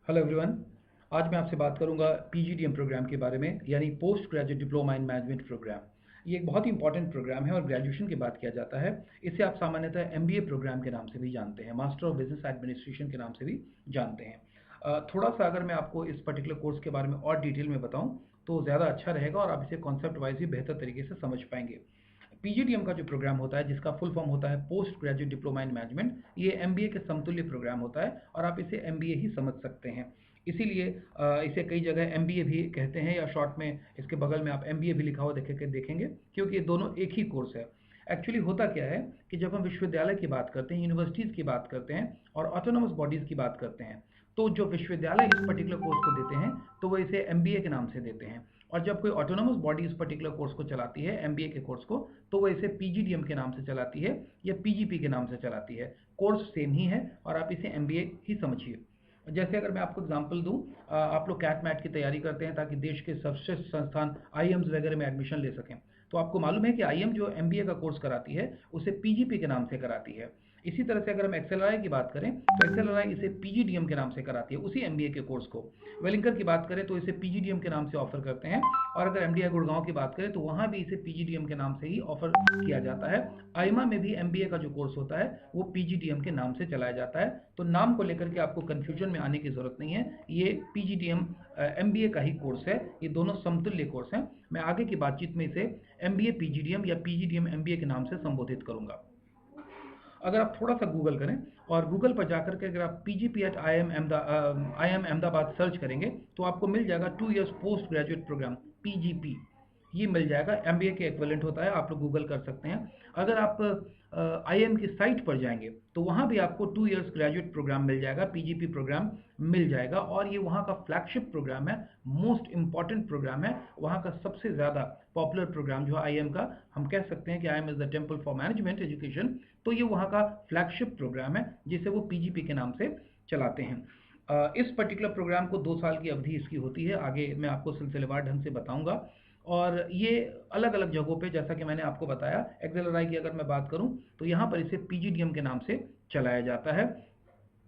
Hello everyone. आज मैं आपसे बात करूंगा पीजीडीएम प्रोग्राम के बारे में, यानी post graduate diploma in management programme. ये एक बहुत ही इंपॉर्टेंट प्रोग्राम है और ग्रेजुएशन की बात किया जाता है। इसे आप सामान्यतः एमबीए प्रोग्राम के नाम से भी जानते हैं, मास्टर ऑफ बिजनेस एडमिनिस्ट्रेशन के नाम से भी जानते हैं। थोड़ा सा अगर मैं आपको इस पर्टिकुलर कोर्स के बारे में और डिटेल में बताऊं तो ज़्यादा अच्छा रहेगा और आप इसे कॉन्सेप्ट वाइज भी बेहतर तरीके से समझ पाएंगे। पीजीडीएम का जो प्रोग्राम होता है, जिसका फुल फॉर्म होता है post graduate diploma in management, ये एमबीए के समतुल्य प्रोग्राम होता है और आप इसे एमबीए ही समझ सकते हैं। इसीलिए इसे कई जगह एमबीए भी कहते हैं, या शॉर्ट में इसके बगल में आप एमबीए भी लिखा हुआ देखेंगे, क्योंकि ये दोनों एक ही कोर्स है। एक्चुअली होता क्या है कि जब हम विश्वविद्यालय की बात करते हैं, यूनिवर्सिटीज़ की बात करते हैं और ऑटोनोमस बॉडीज़ की बात करते हैं, तो जो विश्वविद्यालय इस पर्टिकुलर कोर्स को देते हैं तो वो इसे एमबीए के नाम से देते हैं। और जब कोई ऑटोनोमस बॉडी इस पर्टिकुलर कोर्स को चलाती है, एमबीए के कोर्स को, तो वो इसे पीजीडीएम के नाम से चलाती है या पीजीपी के नाम से चलाती है। कोर्स सेम ही है और आप इसे एमबीए ही समझिए। जैसे अगर मैं आपको एग्जांपल दूं, आप लोग कैट मैट की तैयारी करते हैं ताकि देश के सर्वश्रेष्ठ संस्थान आईएम्स वगैरह में एडमिशन ले सकें। तो आपको मालूम है कि आईएम जो एमबीए का कोर्स कराती है उसे पीजीपी के नाम से कराती है। इसी तरह से अगर हम एक्सेलराई की बात करें तो एक्सेलराई इसे पीजीडीएम के नाम से कराती है, उसी एमबीए के कोर्स को। वेलिंकर की बात करें तो इसे पीजीडीएम के नाम से ऑफर करते हैं। और अगर एमडीआई गुड़गांव की बात करें तो वहाँ भी इसे पीजीडीएम के नाम से ही ऑफर किया जाता है। आईमा में भी एमबीए का जो कोर्स होता है वो पीजीडीएम के नाम से चलाया जाता है। तो नाम को लेकर के आपको कन्फ्यूजन में आने की ज़रूरत नहीं है। ये पीजीडीएम एमबीए का ही कोर्स है, ये दोनों समतुल्य कोर्स हैं। मैं आगे की बातचीत में इसे एमबीए पीजीडीएम या पीजीडीएम एमबीए के नाम से संबोधित करूंगा। अगर आप थोड़ा सा गूगल करें और गूगल पर जाकर के अगर आप PGP at I M Ahmedabad search करेंगे तो आपको मिल जाएगा 2 years post graduate programme PGP. ये मिल जाएगा, एमबीए के इक्विवेलेंट होता है, आप लोग गूगल कर सकते हैं। अगर आप आईएम की साइट पर जाएंगे तो वहाँ भी आपको 2 इयर्स ग्रेजुएट प्रोग्राम मिल जाएगा, पीजीपी प्रोग्राम मिल जाएगा। और ये वहाँ का फ्लैगशिप प्रोग्राम है, मोस्ट इंपॉर्टेंट प्रोग्राम है, वहाँ का सबसे ज़्यादा पॉपुलर प्रोग्राम जो आईएम का, हम कह सकते हैं कि IM is the temple for management education. तो ये वहाँ का फ्लैगशिप प्रोग्राम है जिसे वो पीजीपी के नाम से चलाते हैं। इस पर्टिकुलर प्रोग्राम को 2 साल की अवधि इसकी होती है, आगे मैं आपको सिलसिलेवार ढंग से बताऊंगा। और ये अलग अलग जगहों पे, जैसा कि मैंने आपको बताया, एक्सेलराई की अगर मैं बात करूं तो यहाँ पर इसे पीजीडीएम के नाम से चलाया जाता है।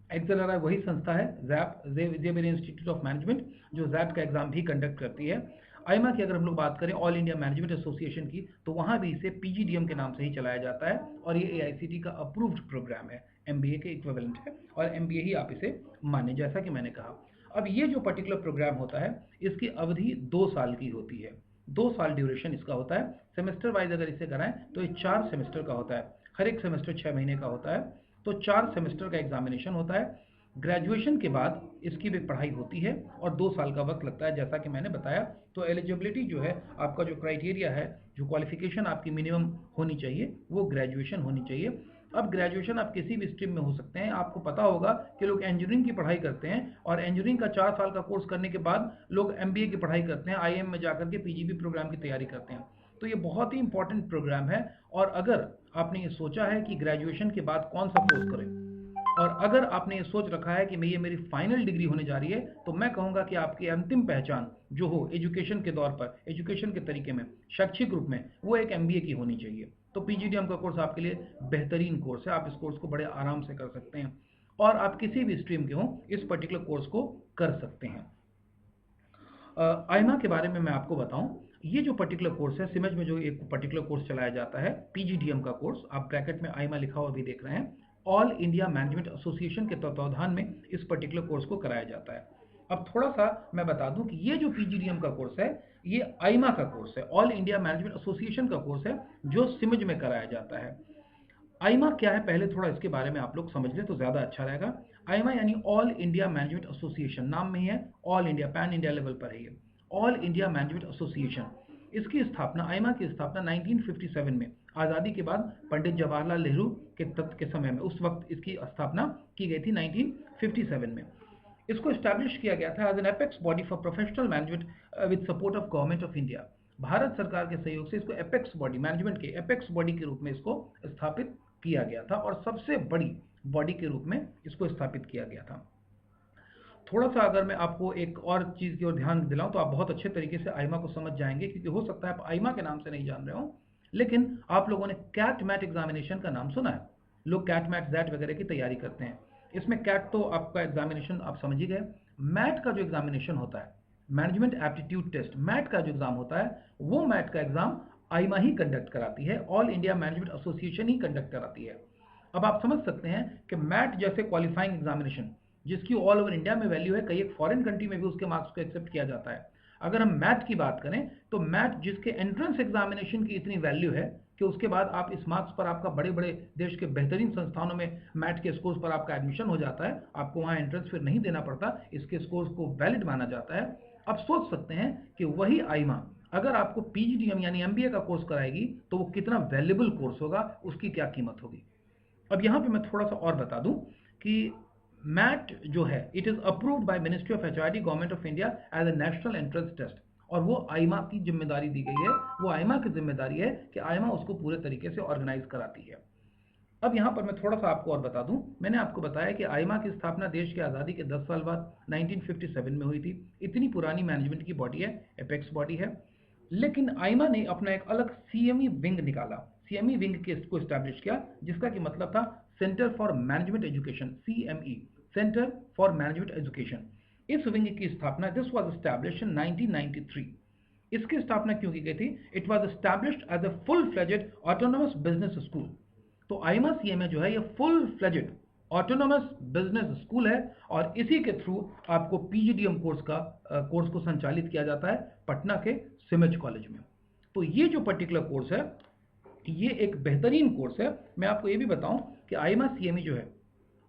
एक्सेलराई वही संस्था है, जैप जेवियर इंस्टीट्यूट ऑफ मैनेजमेंट, जो जैप का एग्जाम भी कंडक्ट करती है। आईमा की अगर हम लोग बात करें, ऑल इंडिया मैनेजमेंट एसोसिएशन की, तो वहाँ भी इसे पीजीडीएम के नाम से ही चलाया जाता है और ये एआईसीटी का अप्रूव्ड प्रोग्राम है, एमबीए के इक्विवेलेंट है और एमबीए ही आप इसे माने, जैसा कि मैंने कहा। अब ये जो पर्टिकुलर प्रोग्राम होता है इसकी अवधि 2 साल की होती है, 2 साल ड्यूरेशन इसका होता है। सेमेस्टर वाइज अगर इसे कराएं तो ये 4 सेमेस्टर का होता है, हर एक सेमेस्टर 6 महीने का होता है, तो 4 सेमेस्टर का एग्जामिनेशन होता है। ग्रेजुएशन के बाद इसकी भी पढ़ाई होती है और 2 साल का वक्त लगता है, जैसा कि मैंने बताया। तो एलिजिबिलिटी जो है, आपका जो क्राइटेरिया है, जो क्वालिफिकेशन आपकी मिनिमम होनी चाहिए, वो ग्रेजुएशन होनी चाहिए। अब ग्रेजुएशन आप किसी भी स्ट्रीम में हो सकते हैं। आपको पता होगा कि लोग इंजीनियरिंग की पढ़ाई करते हैं और इंजीनियरिंग का 4 साल का कोर्स करने के बाद लोग एमबीए की पढ़ाई करते हैं, आईएम में जाकर के पीजीपी प्रोग्राम की तैयारी करते हैं। तो ये बहुत ही इंपॉर्टेंट प्रोग्राम है। और अगर आपने ये सोचा है कि ग्रेजुएशन के बाद कौन सा कोर्स करें, और अगर आपने ये सोच रखा है कि ये मेरी फाइनल डिग्री होने जा रही है, तो मैं कहूँगा कि आपकी अंतिम पहचान जो हो एजुकेशन के दौर पर, एजुकेशन के तरीके में, शैक्षिक रूप में, वो एक एमबीए की होनी चाहिए। तो पीजीडीएम का कोर्स आपके लिए बेहतरीन कोर्स है, आप इस कोर्स को बड़े आराम से कर सकते हैं और आप किसी भी स्ट्रीम के हों इस पर्टिकुलर कोर्स को कर सकते हैं। आईमा के बारे में मैं आपको बताऊं, ये जो पर्टिकुलर कोर्स है, सिमज में जो एक पर्टिकुलर कोर्स चलाया जाता है पीजीडीएम का कोर्स, आप ब्रैकेट में आईमा लिखा हुआ भी देख रहे हैं, ऑल इंडिया मैनेजमेंट एसोसिएशन के तत्वावधान में इस पर्टिकुलर कोर्स को कराया जाता है। अब थोड़ा सा मैं बता दूं कि ये जो पीजीडीएम का कोर्स है ये आईमा का कोर्स है, ऑल इंडिया मैनेजमेंट एसोसिएशन का कोर्स है, जो सिमज में कराया जाता है। आईमा क्या है, पहले थोड़ा इसके बारे में आप लोग समझ लें तो ज़्यादा अच्छा रहेगा। आईमा यानी ऑल इंडिया मैनेजमेंट एसोसिएशन, नाम में ही है, all India, pan India level पर है ये, ऑल इंडिया मैनेजमेंट एसोसिएशन। इसकी स्थापना, आईमा की स्थापना 1957 में, आज़ादी के बाद पंडित जवाहरलाल नेहरू के तत्व के समय में, उस वक्त इसकी स्थापना की गई थी 1957 में। इसको इस्टेब्लिश किया गया था as an apex body for professional management with support of government of India. Bharat सरकार के सहयोग से इसको एपेक्स बॉडी, मैनेजमेंट के एपेक्स बॉडी के रूप में इसको स्थापित किया गया था और सबसे बड़ी बॉडी के रूप में इसको स्थापित किया गया था। थोड़ा सा अगर मैं आपको एक और चीज़ की ओर ध्यान दिलाऊं तो आप बहुत अच्छे तरीके से आईमा को समझ जाएंगे, क्योंकि हो सकता है आप आईमा के नाम से नहीं जान रहे हो, लेकिन आप लोगों ने कैट मैट एग्जामिनेशन का नाम सुना है। लोग कैट मैट जैट वगैरह की तैयारी करते हैं। इसमें कैट तो आपका एग्जामिनेशन आप समझ ही गए, मैट का जो एग्जामिनेशन होता है, मैनेजमेंट एप्टीट्यूड टेस्ट, मैट का जो एग्जाम होता है, वो मैट का एग्जाम आईमा ही कंडक्ट कराती है, ऑल इंडिया मैनेजमेंट एसोसिएशन ही कंडक्ट कराती है। अब आप समझ सकते हैं कि मैट जैसे क्वालिफाइंग एग्जामिनेशन जिसकी ऑल ओवर इंडिया में वैल्यू है, कई एक फॉरेन कंट्री में भी उसके मार्क्स को एक्सेप्ट किया जाता है। अगर हम मैथ की बात करें तो मैथ जिसके एंट्रेंस एग्जामिनेशन की इतनी वैल्यू है कि उसके बाद आप इस मार्क्स पर आपका बड़े बड़े देश के बेहतरीन संस्थानों में मैथ के स्कोर्स पर आपका एडमिशन हो जाता है, आपको वहाँ एंट्रेंस फिर नहीं देना पड़ता, इसके स्कोर्स को वैलिड माना जाता है। अब सोच सकते हैं कि वही आईमा अगर आपको पीजीडीएम यानी एमबीए का कोर्स कराएगी तो वो कितना वैल्यूबल कोर्स होगा, उसकी क्या कीमत होगी। अब यहाँ पे मैं थोड़ा सा और बता दूं कि मैट जो है it is approved by ministry of HRD government of India as a national entrance test, और वो आईमा की जिम्मेदारी दी गई है, वो आईमा की जिम्मेदारी है कि आईमा उसको पूरे तरीके से ऑर्गेनाइज कराती है। अब यहाँ पर मैं थोड़ा सा आपको और बता दूं, मैंने आपको बताया कि आईमा की स्थापना देश की आज़ादी के 10 साल बाद 1957 में हुई थी। इतनी पुरानी मैनेजमेंट की बॉडी है, एपेक्स बॉडी है, लेकिन आईमा ने अपना एक अलग सीएमई विंग निकाला, सीएमई विंग के इसको स्टैब्लिश किया, जिसका कि मतलब था centre for management education, CME, centre for management education. इस विंग की स्थापना, दिस वाज एस्टैब्लिश्ड इन 1993। इसकी स्थापना क्यों की गई थी? It was established as a full fledged autonomous business school. तो आईमा सीएमए जो है ये full fledged autonomous business school है, और इसी के थ्रू आपको पीजीडीएम कोर्स को संचालित किया जाता है पटना के सिमेज कॉलेज में। तो ये जो पर्टिकुलर कोर्स है ये एक बेहतरीन कोर्स है। मैं आपको ये भी बताऊं कि आईमा सीएमई जो है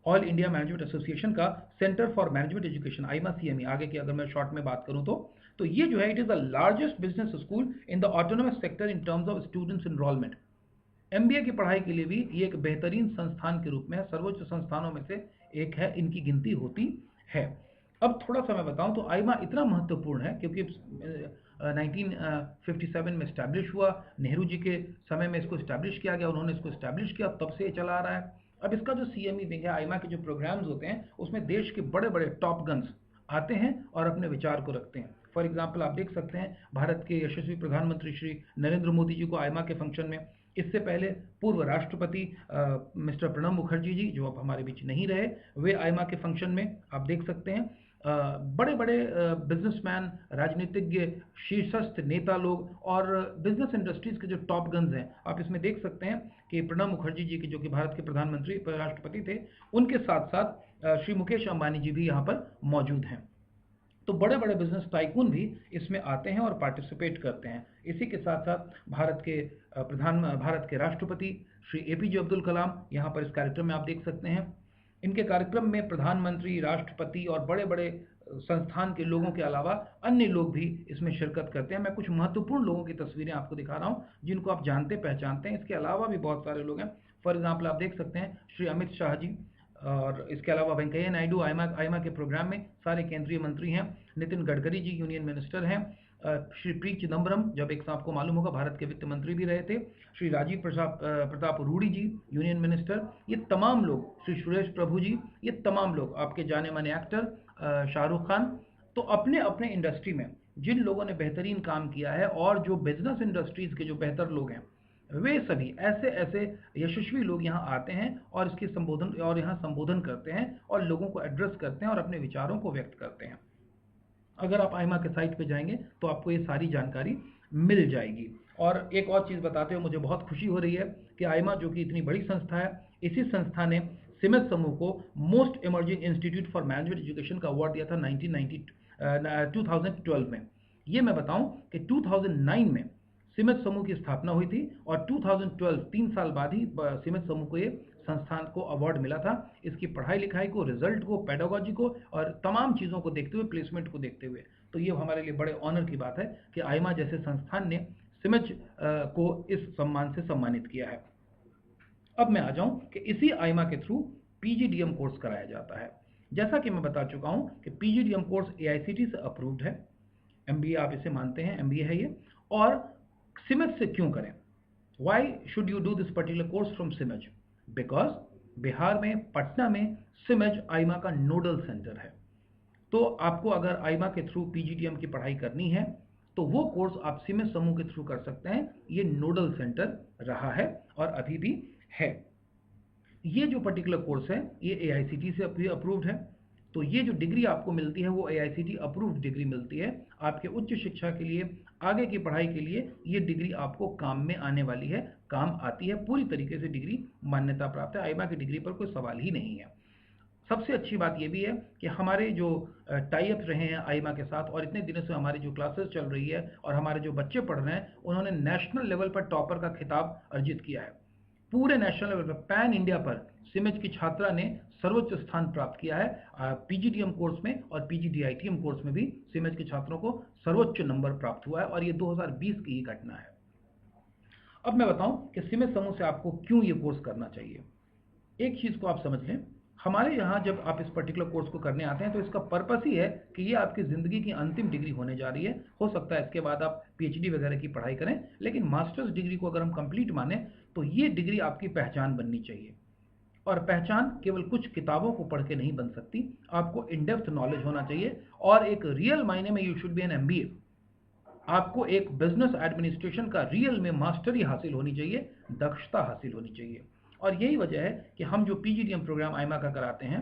ऑल इंडिया मैनेजमेंट एसोसिएशन का centre for management education, AIMA CME आगे की अगर मैं शॉर्ट में बात करूं तो ये जो है it is the largest business school in the autonomous sector in terms of students enrolment. MBA की पढ़ाई के लिए भी ये एक बेहतरीन संस्थान के रूप में सर्वोच्च संस्थानों में से एक है, इनकी गिनती होती है। अब थोड़ा सा मैं बताऊं तो आईमा इतना महत्वपूर्ण है क्योंकि 1957 में इस्टेब्लिश हुआ, नेहरू जी के समय में इसको इस्टेब्लिश किया गया, उन्होंने इसको इस्टेब्लिश किया, तब से ये चला आ रहा है। अब इसका जो सीएमई विंग है, आईमा के जो प्रोग्राम्स होते हैं उसमें देश के बड़े बड़े टॉप गन्स आते हैं और अपने विचार को रखते हैं। फॉर एग्जाम्पल आप देख सकते हैं भारत के यशस्वी प्रधानमंत्री श्री नरेंद्र मोदी जी को आईमा के फंक्शन में, इससे पहले पूर्व राष्ट्रपति मिस्टर प्रणब मुखर्जी जी जो अब हमारे बीच नहीं रहे, वे आईमा के फंक्शन में आप देख सकते हैं। बड़े बड़े बिजनेसमैन, राजनीतिज्ञ, शीर्षस्थ नेता लोग और बिजनेस इंडस्ट्रीज के जो टॉप गन्स हैं, आप इसमें देख सकते हैं कि प्रणब मुखर्जी जी की जो कि भारत के प्रधानमंत्री राष्ट्रपति थे, उनके साथ साथ श्री मुकेश अंबानी जी भी यहाँ पर मौजूद हैं। तो बड़े बड़े बिजनेस टाइकून भी इसमें आते हैं और पार्टिसिपेट करते हैं। इसी के साथ साथ भारत के राष्ट्रपति श्री एपीजे अब्दुल कलाम यहाँ पर इस कार्यक्रम में आप देख सकते हैं। इनके कार्यक्रम में प्रधानमंत्री, राष्ट्रपति और बड़े बड़े संस्थान के लोगों के अलावा अन्य लोग भी इसमें शिरकत करते हैं। मैं कुछ महत्वपूर्ण लोगों की तस्वीरें आपको दिखा रहा हूँ जिनको आप जानते पहचानते हैं, इसके अलावा भी बहुत सारे लोग हैं। फॉर एग्जाम्पल आप देख सकते हैं श्री अमित शाह जी, और इसके अलावा वेंकैया नायडू आईमा के प्रोग्राम में सारे केंद्रीय मंत्री हैं। नितिन गडकरी जी यूनियन मिनिस्टर हैं। श्री पी चिदम्बरम, जब एक आपको मालूम होगा भारत के वित्त मंत्री भी रहे थे। श्री राजीव प्रताप रूडी जी यूनियन मिनिस्टर। ये तमाम लोग, श्री सुरेश प्रभु जी, ये तमाम लोग आपके जाने माने एक्टर शाहरुख खान। तो अपने अपने इंडस्ट्री में जिन लोगों ने बेहतरीन काम किया है और जो बिजनेस इंडस्ट्रीज के जो बेहतर लोग हैं, वे सभी ऐसे ऐसे यशस्वी लोग यहाँ आते हैं और इसके यहाँ संबोधन करते हैं और लोगों को एड्रेस करते हैं और अपने विचारों को व्यक्त करते हैं। अगर आप आईमा के साइट पे जाएंगे तो आपको ये सारी जानकारी मिल जाएगी। और एक और चीज़ बताते हुए मुझे बहुत खुशी हो रही है कि आईमा जो कि इतनी बड़ी संस्था है, इसी संस्था ने सिमेज समूह को most emerging institute for management education का अवार्ड दिया था 2012 में। ये मैं बताऊं कि 2009 में सिमेज समूह की स्थापना हुई थी और 2012 3 साल बाद ही सिमेज समूह को ये संस्थान को अवार्ड मिला था, इसकी पढ़ाई लिखाई को, रिजल्ट को, पेडागोजी को और तमाम चीज़ों को देखते हुए, प्लेसमेंट को देखते हुए। तो ये हमारे लिए बड़े ऑनर की बात है कि आईमा जैसे संस्थान ने सिमेज को इस सम्मान से सम्मानित किया है। अब मैं आ जाऊं कि इसी आईमा के थ्रू पीजीडीएम कोर्स कराया जाता है। जैसा कि मैं बता चुका हूं कि पीजीडीएम कोर्स एआईसीटी से अप्रूव्ड है, एमबीए आप इसे मानते हैं, एमबीए है ये। और सिमेज से क्यों करें? Why should you do this particular course from CIMAGE? Because Bihar में, पटना में सिमेज आईमा का नोडल सेंटर है। तो आपको अगर आईमा के थ्रू पीजीडीएम की पढ़ाई करनी है तो वो कोर्स आप सिमेज समूह के थ्रू कर सकते हैं। ये नोडल सेंटर रहा है और अभी भी है। ये जो पर्टिकुलर कोर्स है ये एआईसीटी से अप्रूव्ड है। तो ये जो डिग्री आपको मिलती है वो AICTE अप्रूव्ड डिग्री मिलती है आपके उच्च शिक्षा के लिए, आगे की पढ़ाई के लिए। ये डिग्री आपको काम में आने वाली है, काम आती है, पूरी तरीके से डिग्री मान्यता प्राप्त है। आईमा की डिग्री पर कोई सवाल ही नहीं है। सबसे अच्छी बात ये भी है कि हमारे जो टाई अप रहे हैं आईमा के साथ, और इतने दिनों से हमारी जो क्लासेस चल रही है और हमारे जो बच्चे पढ़ रहे हैं, उन्होंने नेशनल लेवल पर टॉपर का खिताब अर्जित किया है। पूरे नेशनल लेवल पर, पैन इंडिया पर सिमेज की छात्रा ने सर्वोच्च स्थान प्राप्त किया है। PGDM कोर्स में और PGDITM कोर्स में भी सिमेज के छात्रों को सर्वोच्च नंबर प्राप्त हुआ है, और ये 2020 की ही घटना है। अब मैं बताऊं कि सिमेज समूह से आपको क्यों ये कोर्स करना चाहिए। एक चीज़ को आप समझ लें, हमारे यहाँ जब आप इस पर्टिकुलर कोर्स को करने आते हैं तो इसका पर्पस ही है कि ये आपकी ज़िंदगी की अंतिम डिग्री होने जा रही है। हो सकता है इसके बाद आप PhD वगैरह की पढ़ाई करें, लेकिन मास्टर्स डिग्री को अगर हम कंप्लीट माने तो ये डिग्री आपकी पहचान बननी चाहिए। और पहचान केवल कुछ किताबों को पढ़ के नहीं बन सकती, आपको इन डेप्थ नॉलेज होना चाहिए, और एक रियल मायने में you should be an MBA। आपको एक बिजनेस एडमिनिस्ट्रेशन का रियल में मास्टरी हासिल होनी चाहिए, दक्षता हासिल होनी चाहिए। और यही वजह है कि हम जो PGDM प्रोग्राम आईमा का कराते हैं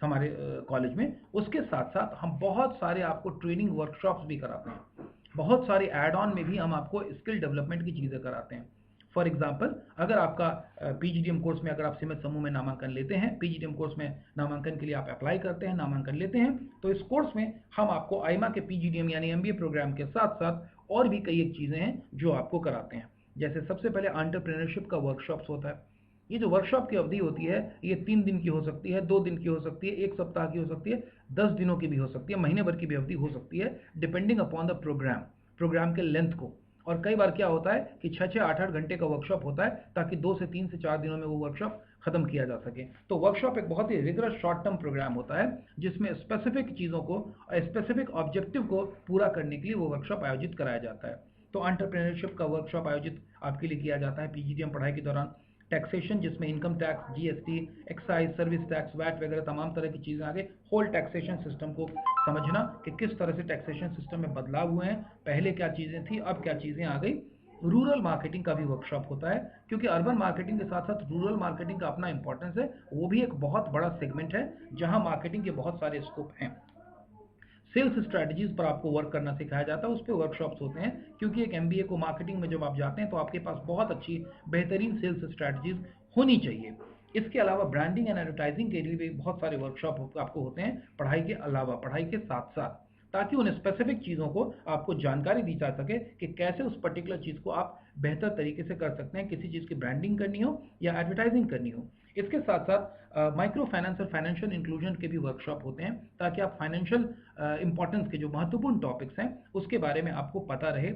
हमारे कॉलेज में, उसके साथ साथ हम बहुत सारे आपको ट्रेनिंग वर्कशॉप्स भी कराते हैं। बहुत सारे एड ऑन में भी हम आपको स्किल डेवलपमेंट की चीज़ें कराते हैं। फॉर एग्जाम्पल, अगर आपका PGDM कोर्स में, अगर आप सिमेज समूह में नामांकन लेते हैं, PGDM कोर्स में नामांकन के लिए आप अप्लाई करते हैं, नामांकन लेते हैं, तो इस कोर्स में हम आपको आईमा के PGDM यानी MBA प्रोग्राम के साथ साथ और भी कई एक चीज़ें हैं जो आपको कराते हैं। जैसे सबसे पहले एंटरप्रेन्योरशिप का वर्कशॉप्स होता है। ये जो वर्कशॉप की अवधि होती है, ये 3 दिन की हो सकती है, 2 दिन की हो सकती है, 1 सप्ताह की हो सकती है, 10 दिनों की भी हो सकती है, महीने भर की भी अवधि हो सकती है, डिपेंडिंग अपॉन द प्रोग्राम के लेंथ को। और कई बार क्या होता है कि 6-6, 8-8 घंटे का वर्कशॉप होता है, ताकि 2 से 3 से 4 दिनों में वो वर्कशॉप खत्म किया जा सके। तो वर्कशॉप एक बहुत ही रिगरस शॉर्ट टर्म प्रोग्राम होता है, जिसमें स्पेसिफिक चीज़ों को, स्पेसिफिक ऑब्जेक्टिव को पूरा करने के लिए वो वर्कशॉप आयोजित कराया जाता है। तो एंटरप्रेन्योरशिप का वर्कशॉप आयोजित आपके लिए किया जाता है PGDM पढ़ाई के दौरान। टैक्सेशन, जिसमें income tax, GST, excise, service tax, VAT वगैरह तमाम तरह की चीज़ें आ गई। होल टैक्सेशन सिस्टम को समझना कि किस तरह से टैक्सेशन सिस्टम में बदलाव हुए हैं, पहले क्या चीज़ें थी, अब क्या चीज़ें आ गई। रूरल मार्केटिंग का भी वर्कशॉप होता है, क्योंकि अर्बन मार्केटिंग के साथ साथ रूरल मार्केटिंग का अपना इंपॉर्टेंस है। वो भी एक बहुत बड़ा सेगमेंट है जहां मार्केटिंग के बहुत सारे स्कोप हैं। सेल्स स्ट्रैटेजीज पर आपको वर्क करना सिखाया जाता है, उस पर वर्कशॉप्स होते हैं, क्योंकि एक MBA को मार्केटिंग में जब आप जाते हैं तो आपके पास बहुत अच्छी बेहतरीन सेल्स स्ट्रैटेजीज होनी चाहिए। इसके अलावा ब्रांडिंग एंड एडवर्टाइजिंग के लिए भी बहुत सारे वर्कशॉप आपको होते हैं, पढ़ाई के अलावा, पढ़ाई के साथ साथ, ताकि उन स्पेसिफिक चीज़ों को आपको जानकारी दी जा सके कि कैसे उस पर्टिकुलर चीज़ को आप बेहतर तरीके से कर सकते हैं, किसी चीज़ की ब्रांडिंग करनी हो या एडवर्टाइजिंग करनी हो। इसके साथ साथ माइक्रो फाइनेंस और फाइनेंशियल इंक्लूजन के भी वर्कशॉप होते हैं, ताकि आप फाइनेंशियल इंपॉर्टेंस के जो महत्वपूर्ण टॉपिक्स हैं उसके बारे में आपको पता रहे।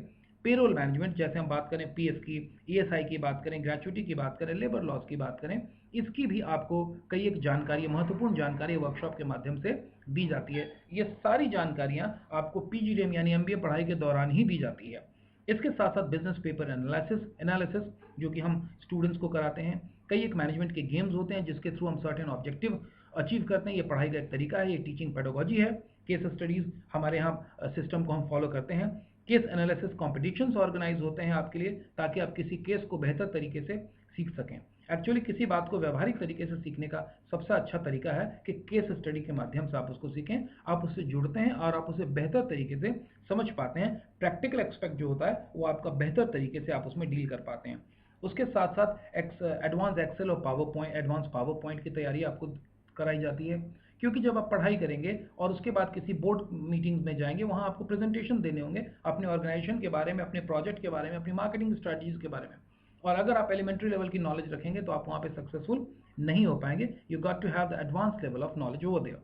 पेरोल मैनेजमेंट, जैसे हम बात करें PF की, ESI की बात करें, ग्रेचुइटी की बात करें, लेबर लॉस की बात करें, इसकी भी आपको कई एक जानकारी, महत्वपूर्ण जानकारी वर्कशॉप के माध्यम से दी जाती है। ये सारी जानकारियाँ आपको PGDM यानी MBA पढ़ाई के दौरान ही दी जाती है। इसके साथ साथ बिजनेस पेपर एनालिसिस जो कि हम स्टूडेंट्स को कराते हैं। कई एक मैनेजमेंट के गेम्स होते हैं जिसके थ्रू हम सर्टेन ऑब्जेक्टिव अचीव करते हैं। ये पढ़ाई का एक तरीका है, ये टीचिंग पेडागोजी है। केस स्टडीज़ हमारे यहाँ सिस्टम को हम फॉलो करते हैं। केस एनालिसिस कॉम्पिटिशन्स ऑर्गेनाइज होते हैं आपके लिए, ताकि आप किसी केस को बेहतर तरीके से सीख सकें। एक्चुअली किसी बात को व्यवहारिक तरीके से सीखने का सबसे अच्छा तरीका है कि केस स्टडी के माध्यम से आप उसको सीखें, आप उससे जुड़ते हैं और आप उसे बेहतर तरीके से समझ पाते हैं। प्रैक्टिकल एस्पेक्ट जो होता है वो आपका बेहतर तरीके से आप उसमें डील कर पाते हैं। उसके साथ साथ एडवांस एक्सेल और एडवांस पावर पॉइंट की तैयारी आपको कराई जाती है, क्योंकि जब आप पढ़ाई करेंगे और उसके बाद किसी बोर्ड मीटिंग्स में जाएंगे, वहाँ आपको प्रेजेंटेशन देने होंगे अपने ऑर्गेनाइजेशन के बारे में, अपने प्रोजेक्ट के बारे में, अपनी मार्केटिंग स्ट्रैटेजीज के बारे में। और अगर आप एलिमेंट्री लेवल की नॉलेज रखेंगे तो आप वहाँ पे सक्सेसफुल नहीं हो पाएंगे। You got to have the advance level of knowledge over there.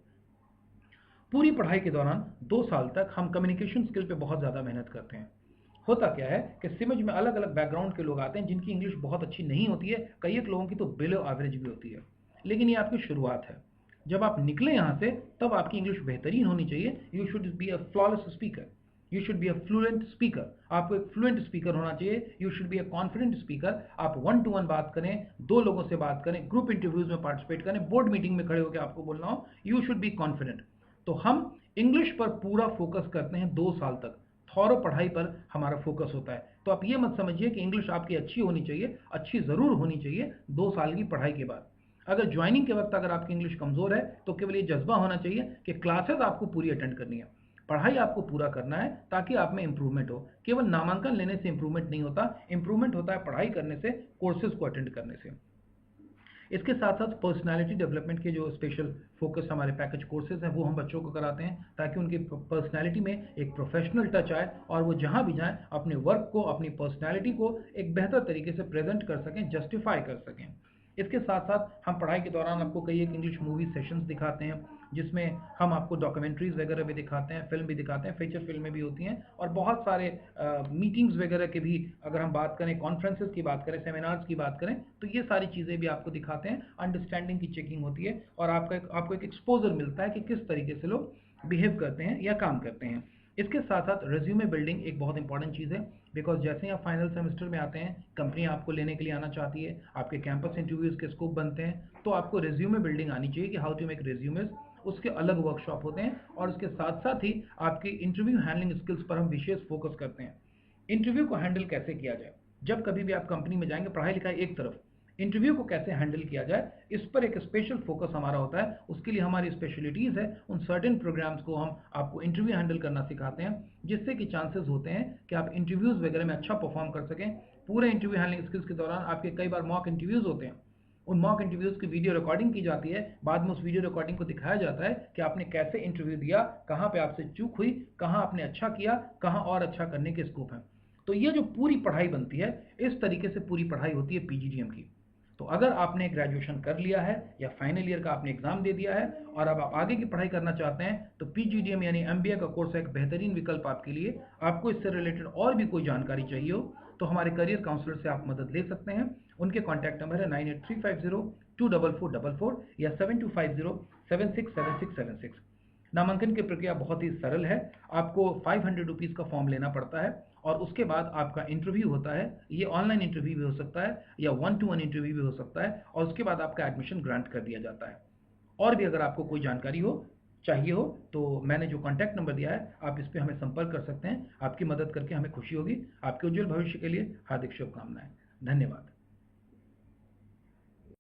पूरी पढ़ाई के दौरान 2 साल तक हम कम्युनिकेशन स्किल पे बहुत ज़्यादा मेहनत करते हैं। होता क्या है कि सिमज में अलग अलग बैकग्राउंड के लोग आते हैं जिनकी इंग्लिश बहुत अच्छी नहीं होती है, कई एक लोगों की तो बिलो एवरेज भी होती है, लेकिन ये आपकी शुरुआत है। जब आप निकले यहाँ से तब आपकी इंग्लिश बेहतरीन होनी चाहिए। You should be a flawless speaker, you should be a fluent speaker. आपको एक फ्लुएंट स्पीकर होना चाहिए। You should be a confident speaker. आप 1 to 1 बात करें, 2 लोगों से बात करें, ग्रुप इंटरव्यूज में पार्टिसिपेट करें, बोर्ड मीटिंग में खड़े होकर आपको बोलना हो, यू शुड बी कॉन्फिडेंट। तो हम इंग्लिश पर पूरा फोकस करते हैं 2 साल तक। थॉरो पढ़ाई पर हमारा फोकस होता है। तो आप ये मत समझिए कि इंग्लिश आपकी अच्छी होनी चाहिए, अच्छी ज़रूर होनी चाहिए 2 साल की पढ़ाई के बाद। अगर ज्वाइनिंग के वक्त अगर आपकी इंग्लिश कमज़ोर है तो केवल ये जज्बा होना चाहिए कि क्लासेस आपको पूरी अटेंड करनी है, पढ़ाई आपको पूरा करना है ताकि आप में इंप्रूवमेंट हो। केवल नामांकन लेने से इंप्रूवमेंट नहीं होता, इंप्रूवमेंट होता है पढ़ाई करने से, कोर्सेज को अटेंड करने से। इसके साथ साथ पर्सनालिटी डेवलपमेंट के जो स्पेशल फोकस हमारे पैकेज कोर्सेज हैं वो हम बच्चों को कराते हैं ताकि उनकी पर्सनालिटी में एक प्रोफेशनल टच आए और वो जहाँ भी जाएं अपने वर्क को, अपनी पर्सनालिटी को एक बेहतर तरीके से प्रेजेंट कर सकें, जस्टिफाई कर सकें। इसके साथ साथ हम पढ़ाई के दौरान आपको कई एक इंग्लिश मूवी सेशंस दिखाते हैं जिसमें हम आपको डॉक्यूमेंट्रीज वगैरह भी दिखाते हैं, फिल्म भी दिखाते हैं, फीचर फिल्में भी होती हैं और बहुत सारे मीटिंग्स वगैरह के भी अगर हम बात करें, कॉन्फ्रेंसेस की बात करें, सेमिनार्स की बात करें तो ये सारी चीज़ें भी आपको दिखाते हैं। अंडरस्टैंडिंग की चेकिंग होती है और आपको एक एक्सपोजर मिलता है कि किस तरीके से लोग बिहेव करते हैं या काम करते हैं। इसके साथ साथ रेज्यूमे बिल्डिंग एक बहुत इंपॉर्टेंट चीज़ है, बिकॉज जैसे ही आप फाइनल सेमेस्टर में आते हैं, कंपनी आपको लेने के लिए आना चाहती है, आपके कैंपस इंटरव्यूज़ के स्कोप बनते हैं, तो आपको रेज्यूमे बिल्डिंग आनी चाहिए कि हाउ टू मेक रेज्यूमेज। उसके अलग वर्कशॉप होते हैं और उसके साथ साथ ही आपकी इंटरव्यू हैंडलिंग स्किल्स पर हम विशेष फोकस करते हैं। इंटरव्यू को हैंडल कैसे किया जाए, जब कभी भी आप कंपनी में जाएंगे, पढ़ाई लिखाई एक तरफ, इंटरव्यू को कैसे हैंडल किया जाए इस पर एक स्पेशल फोकस हमारा होता है। उसके लिए हमारी स्पेशलिटीज़ है, उन सर्टेन प्रोग्राम्स को हम आपको इंटरव्यू हैंडल करना सिखाते हैं जिससे कि चांसेस होते हैं कि आप इंटरव्यूज़ वगैरह में अच्छा परफॉर्म कर सकें। पूरे इंटरव्यू हैंडलिंग स्किल्स के दौरान आपके कई बार मॉक इंटरव्यूज़ होते हैं, उन मॉक इंटरव्यूज़ की वीडियो रिकॉर्डिंग की जाती है, बाद में उस वीडियो रिकॉर्डिंग को दिखाया जाता है कि आपने कैसे इंटरव्यू दिया, कहाँ पे आपसे चूक हुई, कहाँ आपने अच्छा किया, कहाँ और अच्छा करने के स्कोप हैं। तो ये जो पूरी पढ़ाई बनती है, इस तरीके से पूरी पढ़ाई होती है पीजीडीएम की। तो अगर आपने ग्रेजुएशन कर लिया है या फाइनल ईयर का आपने एग्जाम दे दिया है और अब आप आगे की पढ़ाई करना चाहते हैं तो पीजीडीएम यानी एमबीए का कोर्स है एक बेहतरीन विकल्प आपके लिए। आपको इससे रिलेटेड और भी कोई जानकारी चाहिए हो तो हमारे करियर काउंसलर से आप मदद ले सकते हैं। उनके कॉन्टैक्ट नंबर है 9835024444 या 7250767676। नामांकन की प्रक्रिया बहुत ही सरल है, आपको 500 रुपीज़ का फॉर्म लेना पड़ता है और उसके बाद आपका इंटरव्यू होता है। ये ऑनलाइन इंटरव्यू भी हो सकता है या 1-to-1 इंटरव्यू भी हो सकता है और उसके बाद आपका एडमिशन ग्रांट कर दिया जाता है। और भी अगर आपको कोई जानकारी हो, चाहिए हो, तो मैंने जो कॉन्टैक्ट नंबर दिया है आप इस पर हमें संपर्क कर सकते हैं। आपकी मदद करके हमें खुशी होगी। आपके उज्जवल भविष्य के लिए हार्दिक शुभकामनाएं। धन्यवाद।